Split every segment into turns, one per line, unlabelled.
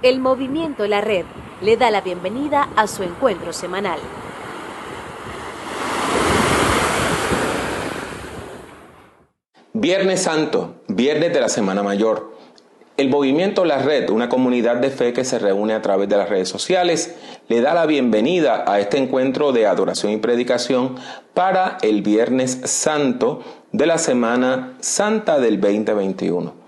El movimiento La Red le da la bienvenida a su encuentro semanal.
Viernes Santo, viernes de la Semana Mayor. El movimiento La Red, una comunidad de fe que se reúne a través de las redes sociales, le da la bienvenida a este encuentro de adoración y predicación para el Viernes Santo de la Semana Santa del 2021.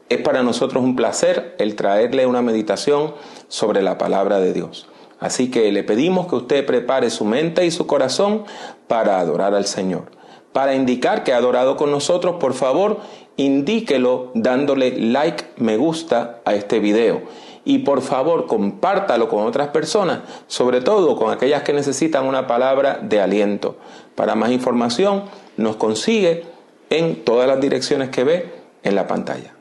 Es para nosotros un placer el traerle una meditación sobre la palabra de Dios. Así que le pedimos que usted prepare su mente y su corazón para adorar al Señor. Para indicar que ha adorado con nosotros, por favor, indíquelo dándole like, me gusta a este video. Y por favor, compártalo con otras personas, sobre todo con aquellas que necesitan una palabra de aliento. Para más información, nos consigue en todas las direcciones que ve en la pantalla.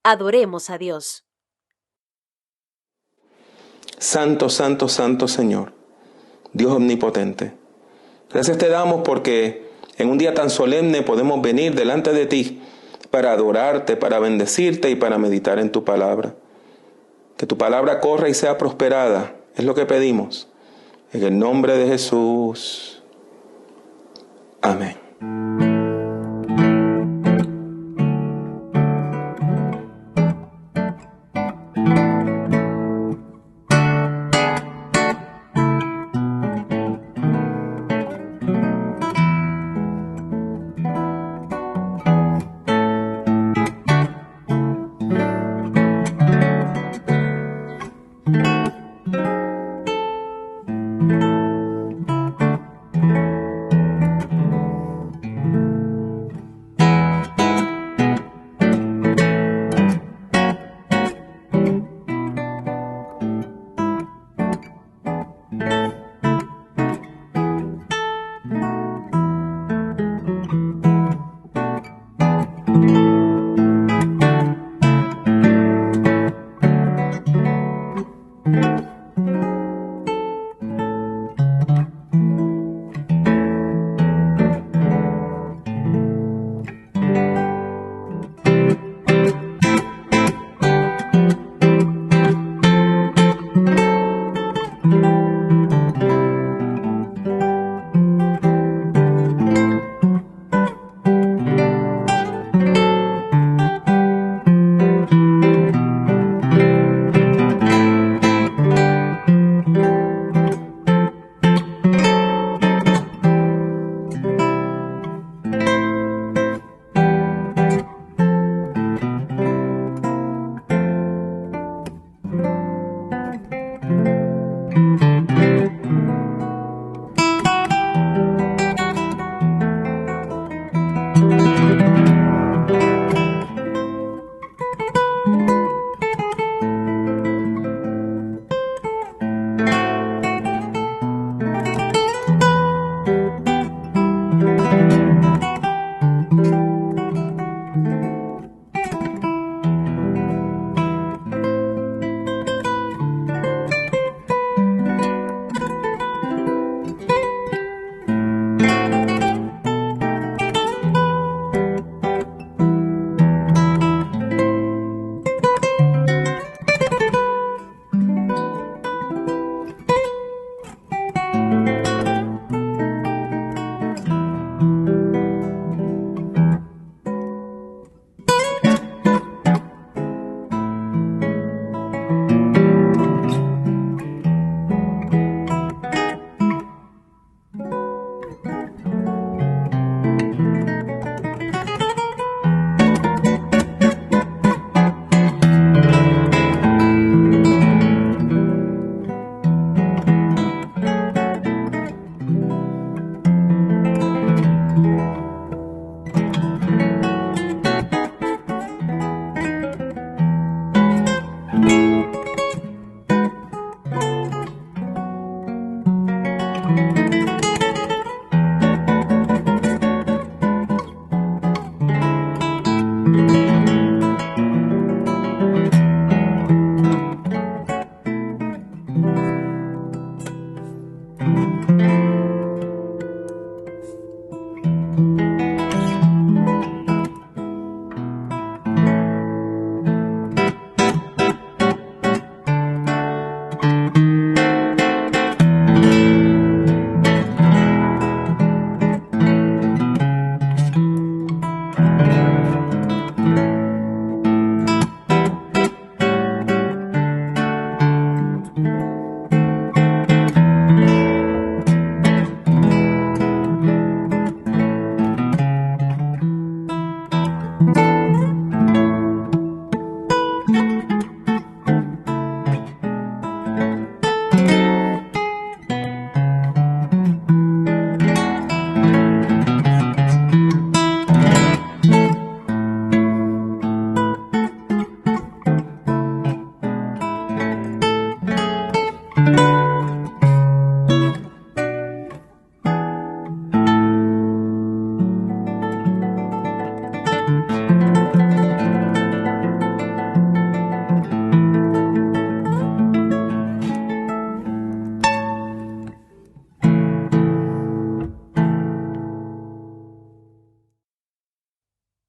Adoremos a Dios.
Santo, santo, santo Señor, Dios omnipotente. Gracias te damos porque en un día tan solemne podemos venir delante de ti para adorarte, para bendecirte y para meditar en tu palabra. Que tu palabra corra y sea prosperada, es lo que pedimos. En el nombre de Jesús. Amén.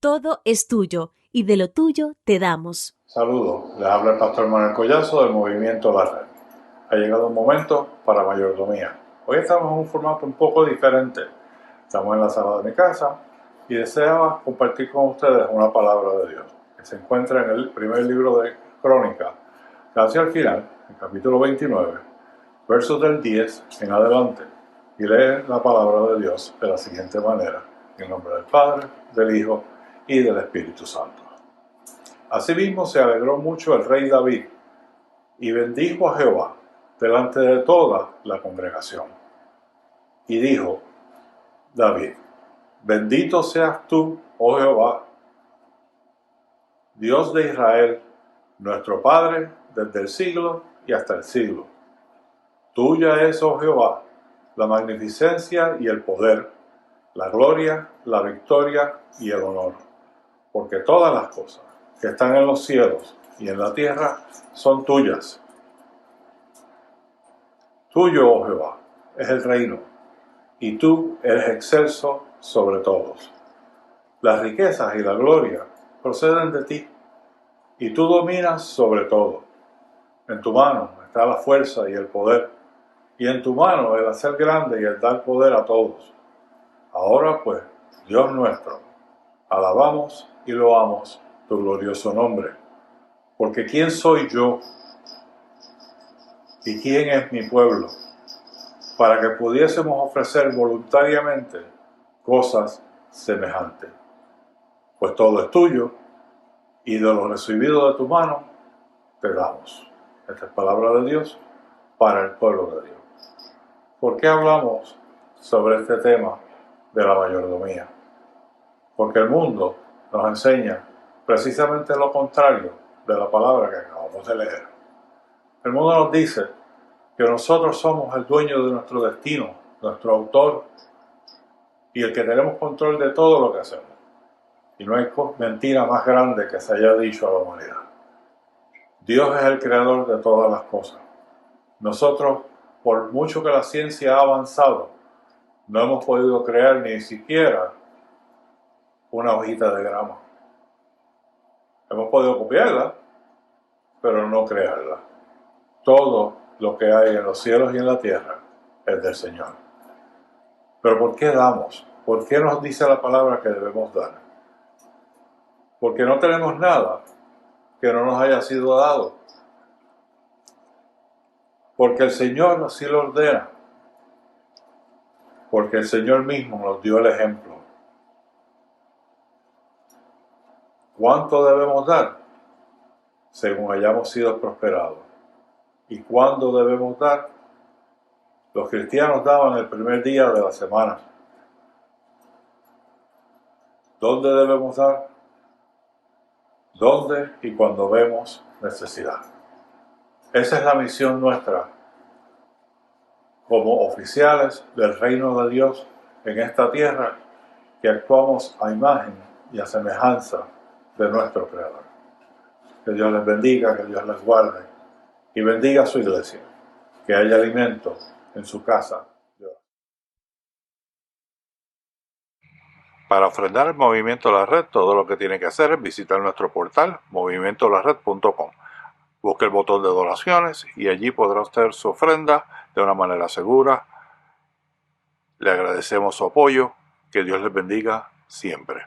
Todo es tuyo y de lo tuyo te damos.
Saludos, les habla el pastor Manuel Collazo del Movimiento La Red. Ha llegado un momento para mayordomía. Hoy estamos en un formato un poco diferente. Estamos en la sala de mi casa y deseaba compartir con ustedes una palabra de Dios que se encuentra en el primer libro de Crónicas, casi al final, el capítulo 29, versos del 10 en adelante, y lee la palabra de Dios de la siguiente manera: en el nombre del Padre, del Hijo y del Espíritu Santo. Asimismo se alegró mucho el rey David y bendijo a Jehová delante de toda la congregación. Y dijo David: bendito seas tú, oh Jehová, Dios de Israel, nuestro Padre, desde el siglo y hasta el siglo. Tuya es, oh Jehová, la magnificencia y el poder, la gloria, la victoria y el honor, porque todas las cosas que están en los cielos y en la tierra son tuyas. Tuyo, oh Jehová, es el reino, y tú eres excelso sobre todos. Las riquezas y la gloria proceden de ti, y tú dominas sobre todo. En tu mano está la fuerza y el poder, y en tu mano el hacer grande y el dar poder a todos. Ahora pues, Dios nuestro, alabamos y loamos tu glorioso nombre, porque ¿quién soy yo y quién es mi pueblo para que pudiésemos ofrecer voluntariamente cosas semejantes? Pues todo es tuyo, y de lo recibido de tu mano te damos. Esta es palabra de Dios para el pueblo de Dios. ¿Por qué hablamos sobre este tema de la mayordomía? Porque el mundo nos enseña precisamente lo contrario de la palabra que acabamos de leer. El mundo nos dice que nosotros somos el dueño de nuestro destino, nuestro autor, y el que tenemos control de todo lo que hacemos. Y no hay mentira más grande que se haya dicho a la humanidad. Dios es el creador de todas las cosas. Nosotros, por mucho que la ciencia ha avanzado, no hemos podido crear ni siquiera una hojita de grama. Hemos podido copiarla, pero no crearla. Todo lo que hay en los cielos y en la tierra es del Señor. Pero ¿por qué damos? ¿Por qué nos dice la palabra que debemos dar? Porque no tenemos nada que no nos haya sido dado. Porque el Señor así lo ordena. Porque el Señor mismo nos dio el ejemplo. ¿Cuánto debemos dar? Según hayamos sido prosperados. ¿Y cuándo debemos dar? Los cristianos daban el primer día de la semana. ¿Dónde debemos dar? ¿Dónde y cuando vemos necesidad? Esa es la misión nuestra como oficiales del reino de Dios en esta tierra, que actuamos a imagen y a semejanza de nuestro Creador. Que Dios les bendiga, que Dios les guarde y bendiga a su iglesia, que haya alimento en su casa. Para ofrendar el Movimiento La Red, todo lo que tiene que hacer es visitar nuestro portal movimientolared.com. Busque el botón de donaciones y allí podrá hacer su ofrenda de una manera segura. Le agradecemos su apoyo. Que Dios les bendiga siempre.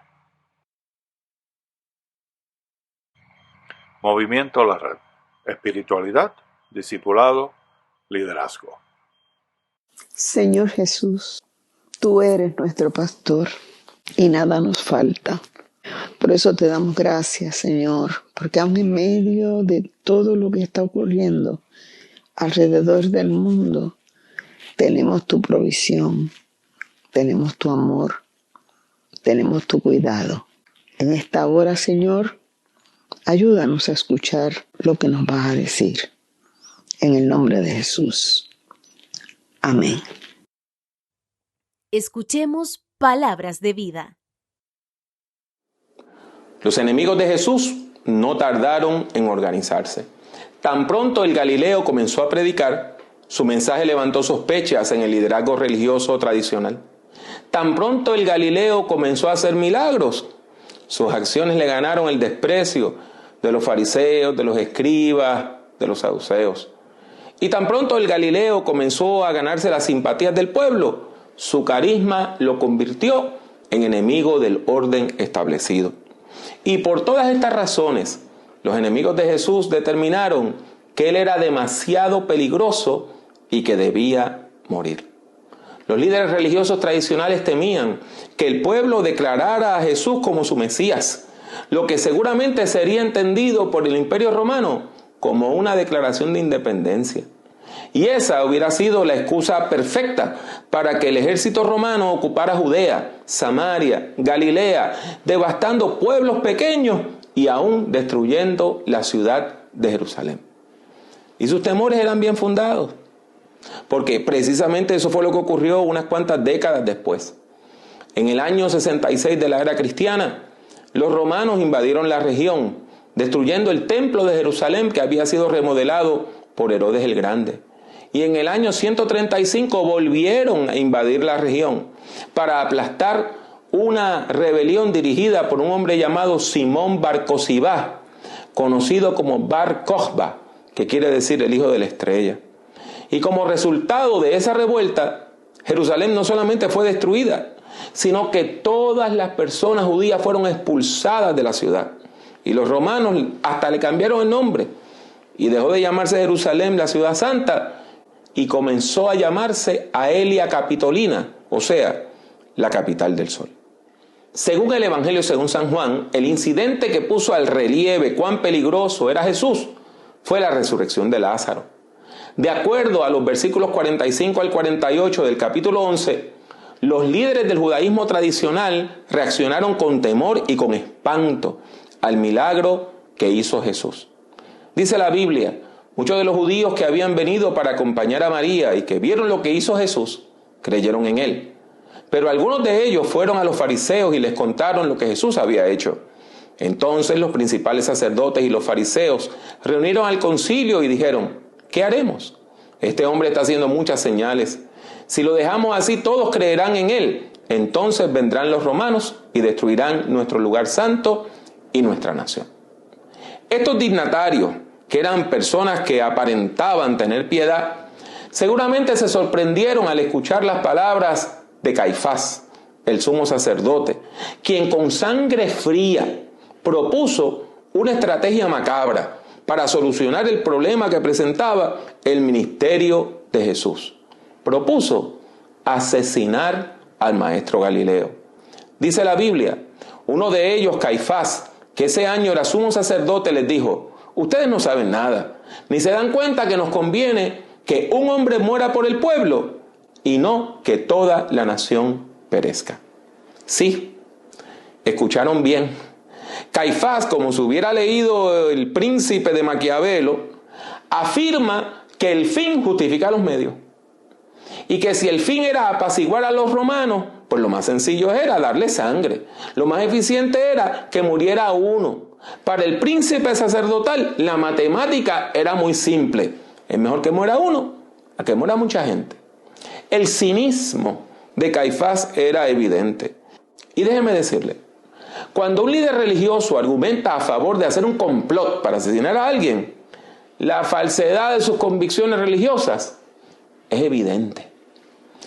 Movimiento La Red. Espiritualidad, discipulado, liderazgo.
Señor Jesús, tú eres nuestro pastor y nada nos falta. Por eso te damos gracias, Señor, porque aun en medio de todo lo que está ocurriendo alrededor del mundo, tenemos tu provisión, tenemos tu amor, tenemos tu cuidado. En esta hora, Señor, ayúdanos a escuchar lo que nos vas a decir. En el nombre de Jesús. Amén.
Escuchemos palabras de vida.
Los enemigos de Jesús no tardaron en organizarse. Tan pronto el Galileo comenzó a predicar, su mensaje levantó sospechas en el liderazgo religioso tradicional. Tan pronto el Galileo comenzó a hacer milagros, Sus acciones le ganaron el desprecio de los fariseos, de los escribas, de los saduceos. Y tan pronto el Galileo comenzó a ganarse las simpatías del pueblo, su carisma lo convirtió en enemigo del orden establecido. Y por todas estas razones, los enemigos de Jesús determinaron que él era demasiado peligroso y que debía morir. Los líderes religiosos tradicionales temían que el pueblo declarara a Jesús como su Mesías, lo que seguramente sería entendido por el Imperio Romano como una declaración de independencia. Y esa hubiera sido la excusa perfecta para que el ejército romano ocupara Judea, Samaria, Galilea, devastando pueblos pequeños y aún destruyendo la ciudad de Jerusalén. Y sus temores eran bien fundados, porque precisamente eso fue lo que ocurrió unas cuantas décadas después. En el año 66 de la era cristiana, los romanos invadieron la región, destruyendo el templo de Jerusalén que había sido remodelado por Herodes el Grande. Y en el año 135 volvieron a invadir la región para aplastar una rebelión dirigida por un hombre llamado Simón Bar Cosibá, conocido como Bar Kokhba, que quiere decir el hijo de la estrella. Y como resultado de esa revuelta, Jerusalén no solamente fue destruida, sino que todas las personas judías fueron expulsadas de la ciudad. Y los romanos hasta le cambiaron el nombre y dejó de llamarse Jerusalén, la ciudad santa, y comenzó a llamarse Aelia Capitolina, o sea, la capital del sol. Según el Evangelio según San Juan, el incidente que puso al relieve cuán peligroso era Jesús fue la resurrección de Lázaro. De acuerdo a los versículos 45 al 48 del capítulo 11, los líderes del judaísmo tradicional reaccionaron con temor y con espanto al milagro que hizo Jesús. Dice la Biblia, muchos de los judíos que habían venido para acompañar a María y que vieron lo que hizo Jesús, creyeron en él. Pero algunos de ellos fueron a los fariseos y les contaron lo que Jesús había hecho. Entonces los principales sacerdotes y los fariseos reunieron al concilio y dijeron, ¿qué haremos? Este hombre está haciendo muchas señales. Si lo dejamos así, todos creerán en él. Entonces vendrán los romanos y destruirán nuestro lugar santo y nuestra nación. Estos dignatarios, que eran personas que aparentaban tener piedad, seguramente se sorprendieron al escuchar las palabras de Caifás, el sumo sacerdote, quien con sangre fría propuso una estrategia macabra para solucionar el problema que presentaba el ministerio de Jesús. Propuso asesinar al maestro Galileo. Dice la Biblia, uno de ellos, Caifás, que ese año era sumo sacerdote, les dijo, ustedes no saben nada, ni se dan cuenta que nos conviene que un hombre muera por el pueblo y no que toda la nación perezca. Sí, escucharon bien. Caifás, como se hubiera leído El Príncipe de Maquiavelo, afirma que el fin justifica los medios. Y que si el fin era apaciguar a los romanos, pues lo más sencillo era darle sangre. Lo más eficiente era que muriera uno. Para el príncipe sacerdotal, la matemática era muy simple. Es mejor que muera uno a que muera mucha gente. El cinismo de Caifás era evidente. Y déjeme decirle, cuando un líder religioso argumenta a favor de hacer un complot para asesinar a alguien, la falsedad de sus convicciones religiosas es evidente.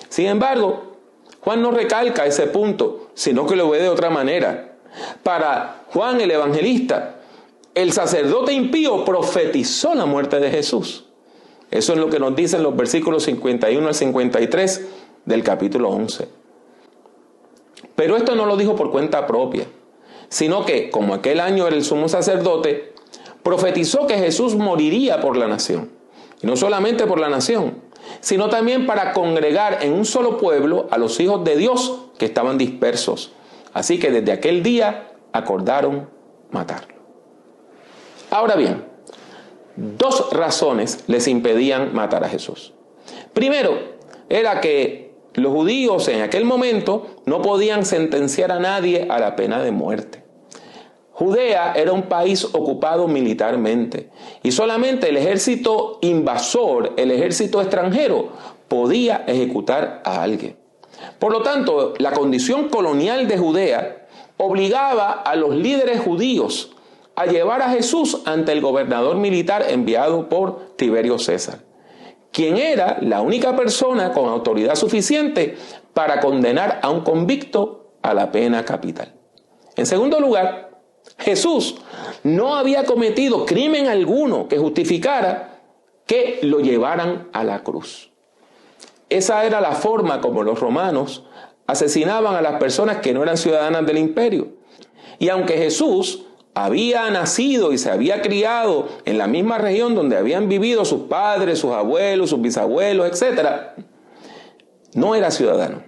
Sin embargo, Juan no recalca ese punto, sino que lo ve de otra manera. Para Juan el evangelista, el sacerdote impío profetizó la muerte de Jesús. Eso es lo que nos dicen los versículos 51 al 53 del capítulo 11. Pero esto no lo dijo por cuenta propia, sino que, como aquel año era el sumo sacerdote, profetizó que Jesús moriría por la nación. Y no solamente por la nación, sino también para congregar en un solo pueblo a los hijos de Dios que estaban dispersos. Así que desde aquel día acordaron matarlo. Ahora bien, dos razones les impedían matar a Jesús. Primero, era que los judíos en aquel momento no podían sentenciar a nadie a la pena de muerte. Judea era un país ocupado militarmente y solamente el ejército invasor, el ejército extranjero, podía ejecutar a alguien. Por lo tanto, la condición colonial de Judea obligaba a los líderes judíos a llevar a Jesús ante el gobernador militar enviado por Tiberio César, quien era la única persona con autoridad suficiente para condenar a un convicto a la pena capital. En segundo lugar, Jesús no había cometido crimen alguno que justificara que lo llevaran a la cruz. Esa era la forma como los romanos asesinaban a las personas que no eran ciudadanas del imperio. Y aunque Jesús había nacido y se había criado en la misma región donde habían vivido sus padres, sus abuelos, sus bisabuelos, etc., no era ciudadano.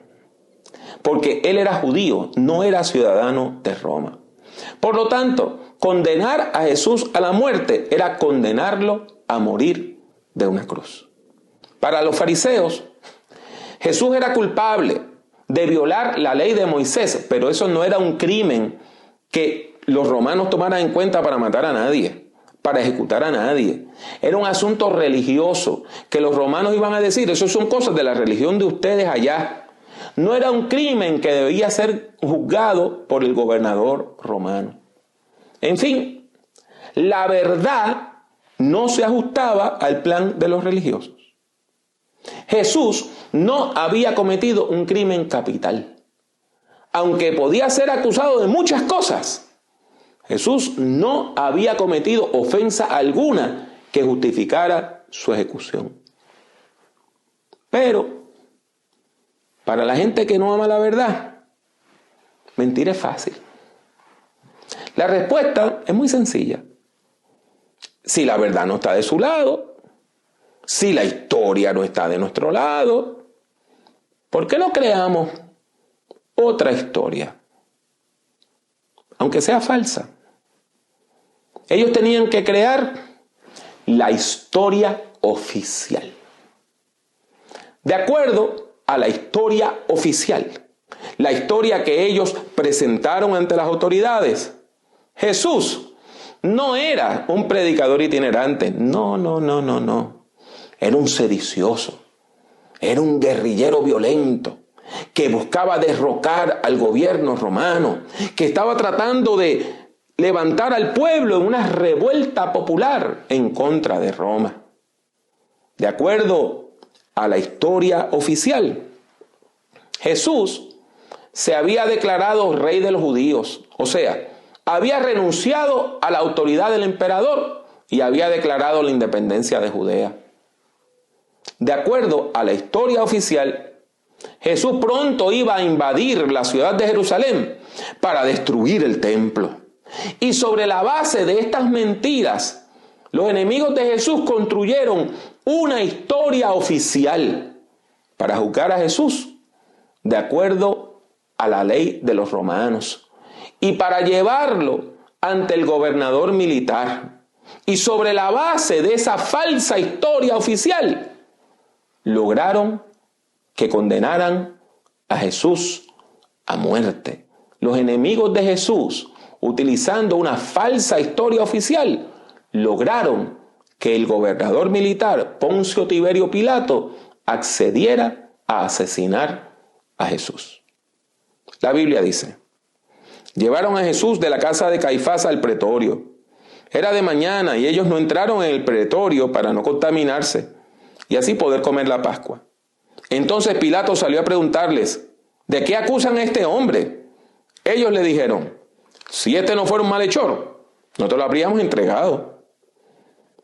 Porque él era judío, no era ciudadano de Roma. Por lo tanto, condenar a Jesús a la muerte era condenarlo a morir de una cruz. Para los fariseos, Jesús era culpable de violar la ley de Moisés, pero eso no era un crimen que los romanos tomaran en cuenta para matar a nadie, para ejecutar a nadie. Era un asunto religioso que los romanos iban a decir, eso son cosas de la religión de ustedes allá. No era un crimen que debía ser juzgado por el gobernador romano. En fin, la verdad no se ajustaba al plan de los religiosos. Jesús no había cometido un crimen capital. Aunque podía ser acusado de muchas cosas, Jesús no había cometido ofensa alguna que justificara su ejecución. Pero, para la gente que no ama la verdad, mentir es fácil. La respuesta es muy sencilla. Si la verdad no está de su lado, si la historia no está de nuestro lado, ¿por qué no creamos otra historia? Aunque sea falsa. Ellos tenían que crear la historia oficial. De acuerdo a la historia oficial, la historia que ellos presentaron ante las autoridades, Jesús no era un predicador itinerante. No. Era un sedicioso. Era un guerrillero violento que buscaba derrocar al gobierno romano, que estaba tratando de levantar al pueblo en una revuelta popular en contra de Roma. De acuerdo a la historia oficial, Jesús se había declarado rey de los judíos, o sea, había renunciado a la autoridad del emperador y había declarado la independencia de Judea. De acuerdo a la historia oficial, Jesús pronto iba a invadir la ciudad de Jerusalén para destruir el templo. Y sobre la base de estas mentiras, los enemigos de Jesús construyeron una historia oficial para juzgar a Jesús de acuerdo a la ley de los romanos y para llevarlo ante el gobernador militar. Y sobre la base de esa falsa historia oficial, lograron que condenaran a Jesús a muerte. Los enemigos de Jesús, utilizando una falsa historia oficial, lograron que el gobernador militar Poncio Tiberio Pilato accediera a asesinar a Jesús. La Biblia dice: llevaron a Jesús de la casa de Caifás al pretorio. Era de mañana y ellos no entraron en el pretorio para no contaminarse y así poder comer la Pascua. Entonces Pilato salió a preguntarles: ¿de qué acusan a este hombre? Ellos le dijeron: si este no fuera un malhechor, no te lo habríamos entregado.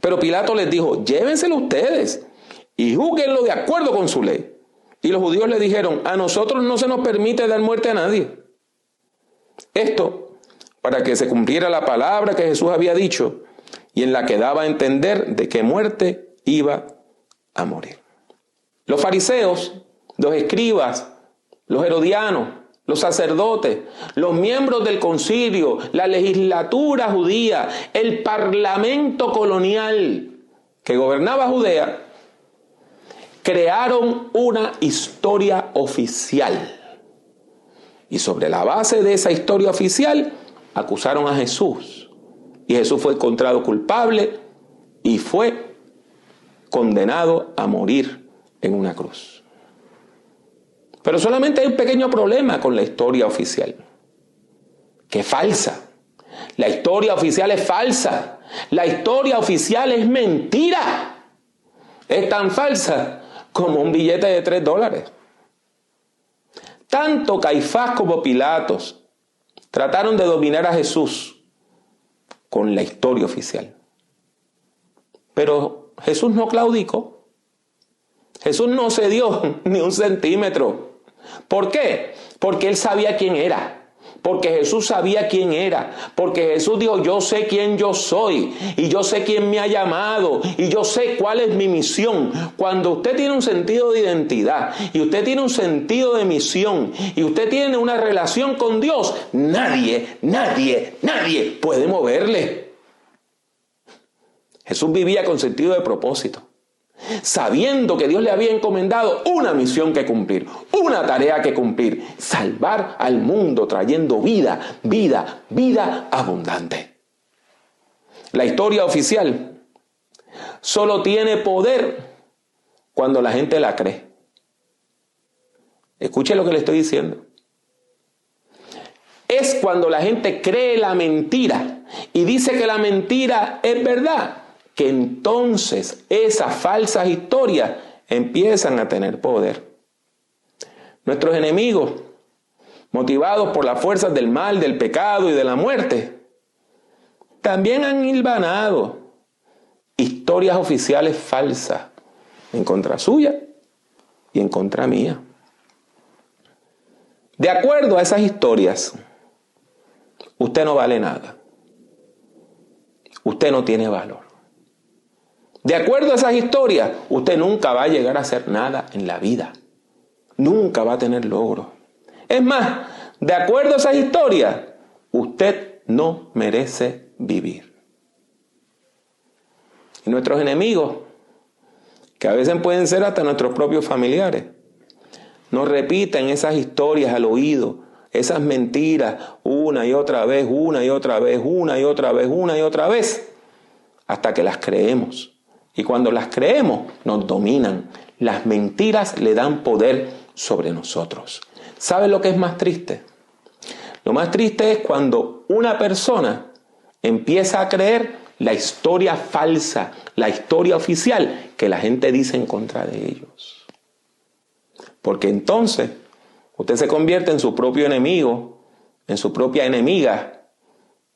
Pero Pilato les dijo: llévenselo ustedes y júzguenlo de acuerdo con su ley. Y los judíos le dijeron: a nosotros no se nos permite dar muerte a nadie. Esto para que se cumpliera la palabra que Jesús había dicho y en la que daba a entender de qué muerte iba a morir. Los fariseos, los escribas, los herodianos, los sacerdotes, los miembros del concilio, la legislatura judía, el parlamento colonial que gobernaba Judea, crearon una historia oficial. Y sobre la base de esa historia oficial, acusaron a Jesús. Y Jesús fue encontrado culpable y fue condenado a morir en una cruz. Pero solamente hay un pequeño problema con la historia oficial. que es falsa. La historia oficial es falsa. La historia oficial es mentira. Es tan falsa como un billete de $3. Tanto Caifás como Pilatos trataron de dominar a Jesús con la historia oficial. Pero Jesús no claudicó. Jesús no cedió ni un centímetro. ¿Por qué? Porque él sabía quién era. Porque Jesús sabía quién era. Porque Jesús dijo, yo sé quién yo soy. Y yo sé quién me ha llamado. Y yo sé cuál es mi misión. Cuando usted tiene un sentido de identidad. Y usted tiene un sentido de misión. Y usted tiene una relación con Dios. Nadie puede moverle. Jesús vivía con sentido de propósito, sabiendo que Dios le había encomendado una misión que cumplir, una tarea que cumplir: salvar al mundo trayendo vida abundante. La historia oficial solo tiene poder cuando la gente la cree. Escuche lo que le estoy diciendo. Es cuando la gente cree la mentira y dice que la mentira es verdad, que entonces esas falsas historias empiezan a tener poder. Nuestros enemigos, motivados por las fuerzas del mal, del pecado y de la muerte, también han hilvanado historias oficiales falsas en contra suya y en contra mía. De acuerdo a esas historias, usted no vale nada. Usted no tiene valor. De acuerdo a esas historias, usted nunca va a llegar a hacer nada en la vida. Nunca va a tener logro. Es más, de acuerdo a esas historias, usted no merece vivir. Y nuestros enemigos, que a veces pueden ser hasta nuestros propios familiares, nos repiten esas historias al oído, esas mentiras una y otra vez, hasta que las creemos. Y cuando las creemos, nos dominan. Las mentiras le dan poder sobre nosotros. ¿Saben lo que es más triste? Lo más triste es cuando una persona empieza a creer la historia falsa, la historia oficial que la gente dice en contra de ellos. Porque entonces usted se convierte en su propio enemigo, en su propia enemiga.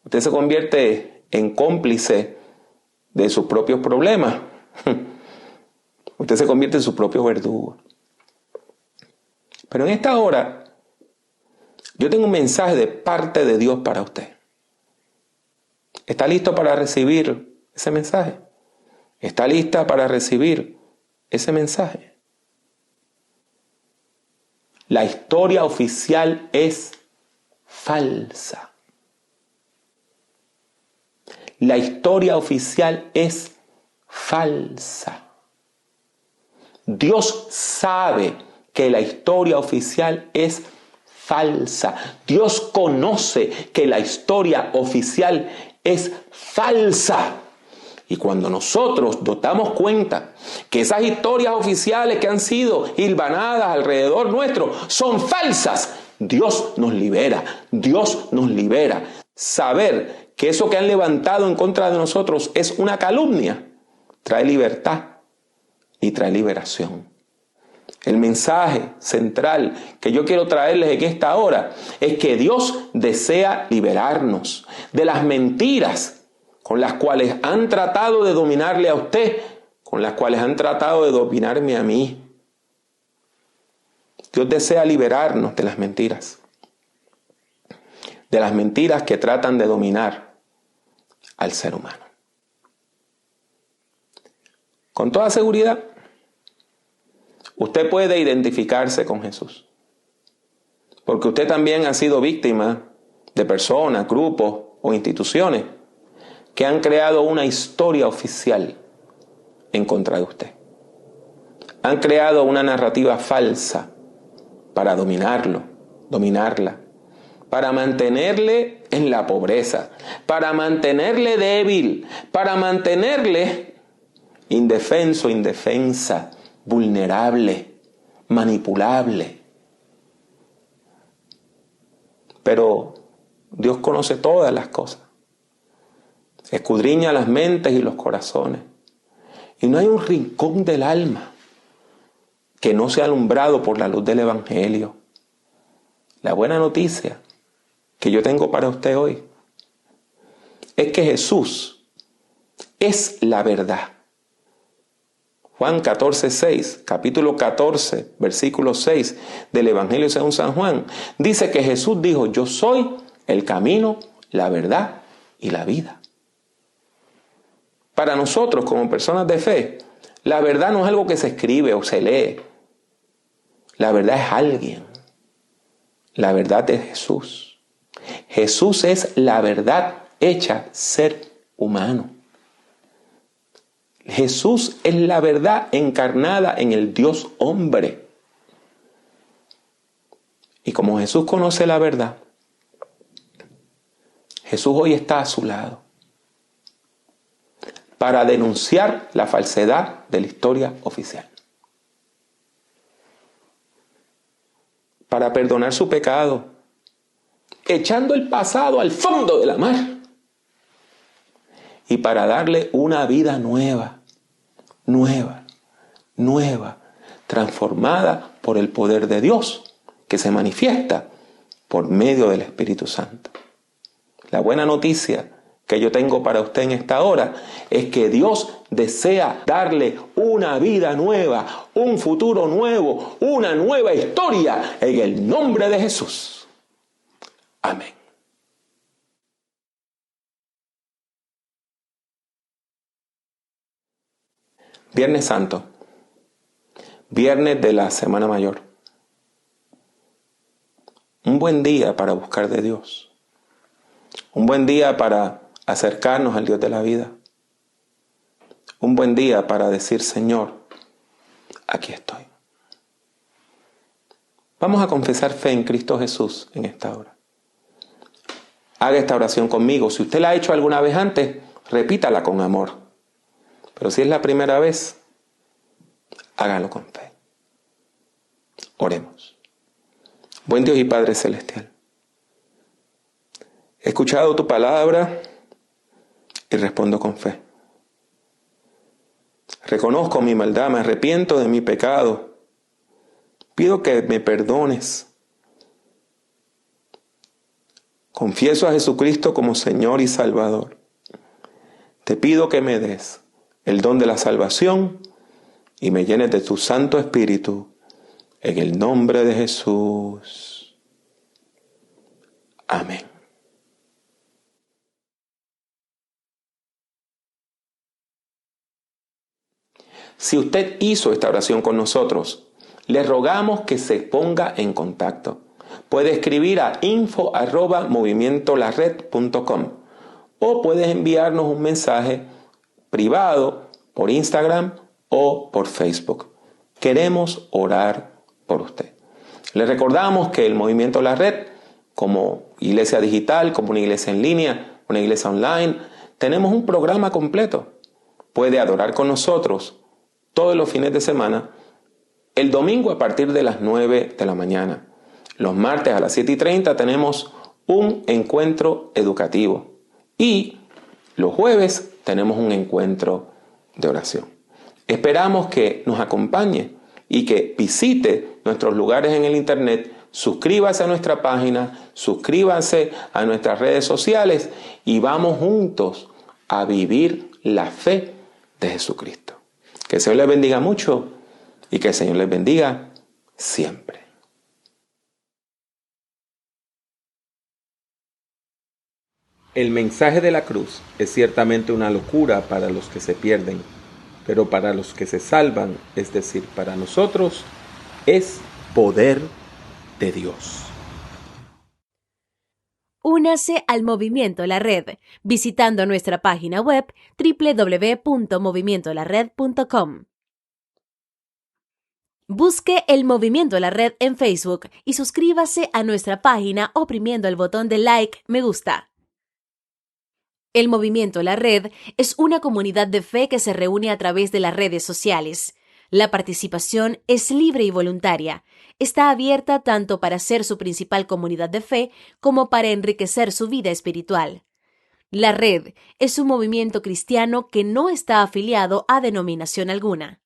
Usted se convierte en cómplice de sus propios problemas. Usted se convierte en su propio verdugo. Pero en esta hora, yo tengo un mensaje de parte de Dios para usted. ¿Está listo para recibir ese mensaje? ¿Está lista para recibir ese mensaje? La historia oficial es falsa. La historia oficial es falsa. Dios sabe que la historia oficial es falsa. Dios conoce que la historia oficial es falsa. Y cuando nosotros nos damos cuenta que esas historias oficiales que han sido hilvanadas alrededor nuestro son falsas, Dios nos libera. Dios nos libera. Saber que eso que han levantado en contra de nosotros es una calumnia, trae libertad y trae liberación. El mensaje central que yo quiero traerles en esta hora es que Dios desea liberarnos de las mentiras con las cuales han tratado de dominarle a usted, con las cuales han tratado de dominarme a mí. Dios desea liberarnos de las mentiras que tratan de dominar al ser humano. Con toda seguridad, usted puede identificarse con Jesús, porque usted también ha sido víctima de personas, grupos o instituciones que han creado una historia oficial en contra de usted. Han creado una narrativa falsa para dominarlo, dominarla, para mantenerle en la pobreza, para mantenerle débil, para mantenerle indefenso, indefensa, vulnerable, manipulable. Pero Dios conoce todas las cosas. Escudriña las mentes y los corazones. Y no hay un rincón del alma que no sea alumbrado por la luz del Evangelio. La buena noticia que yo tengo para usted hoy es que Jesús es la verdad. Juan 14:6, capítulo 14, versículo 6 del Evangelio según San Juan, dice que Jesús dijo: yo soy el camino, la verdad y la vida. Para nosotros, como personas de fe, la verdad no es algo que se escribe o se lee. La verdad es alguien. La verdad es Jesús. Jesús es la verdad hecha ser humano. Jesús es la verdad encarnada en el Dios hombre. Y como Jesús conoce la verdad, Jesús hoy está a su lado para denunciar la falsedad de la historia oficial, para perdonar su pecado, echando el pasado al fondo de la mar, y para darle una vida nueva, transformada por el poder de Dios que se manifiesta por medio del Espíritu Santo. La buena noticia que yo tengo para usted en esta hora es que Dios desea darle una vida nueva, un futuro nuevo, una nueva historia en el nombre de Jesús. Amén. Viernes Santo, viernes de la Semana Mayor. Un buen día para buscar de Dios. Un buen día para acercarnos al Dios de la vida. Un buen día para decir: Señor, aquí estoy. Vamos a confesar fe en Cristo Jesús en esta hora. Haga esta oración conmigo. Si usted la ha hecho alguna vez antes, repítala con amor. Pero si es la primera vez, hágalo con fe. Oremos. Buen Dios y Padre Celestial, he escuchado tu palabra y respondo con fe. Reconozco mi maldad, me arrepiento de mi pecado. Pido que me perdones. Confieso a Jesucristo como Señor y Salvador. Te pido que me des el don de la salvación y me llenes de tu Santo Espíritu, en el nombre de Jesús. Amén. Si usted hizo esta oración con nosotros, le rogamos que se ponga en contacto. Puede escribir a info@movimientolared.com o puedes enviarnos un mensaje privado por Instagram o por Facebook. Queremos orar por usted. Le recordamos que el Movimiento La Red, como iglesia digital, como una iglesia en línea, una iglesia online, tenemos un programa completo. Puede adorar con nosotros todos los fines de semana, el domingo a partir de las 9 de la mañana. Los martes a las 7:30 tenemos un encuentro educativo y los jueves tenemos un encuentro de oración. Esperamos que nos acompañe y que visite nuestros lugares en el internet, suscríbase a nuestra página, suscríbase a nuestras redes sociales y vamos juntos a vivir la fe de Jesucristo. Que el Señor les bendiga mucho y que el Señor les bendiga siempre. El mensaje de la cruz es ciertamente una locura para los que se pierden, pero para los que se salvan, es decir, para nosotros, es poder de Dios.
Únase al Movimiento La Red visitando nuestra página web www.movimientolared.com. Busque el Movimiento La Red en Facebook y suscríbase a nuestra página oprimiendo el botón de like, me gusta. El Movimiento La Red es una comunidad de fe que se reúne a través de las redes sociales. La participación es libre y voluntaria. Está abierta tanto para ser su principal comunidad de fe como para enriquecer su vida espiritual. La Red es un movimiento cristiano que no está afiliado a denominación alguna.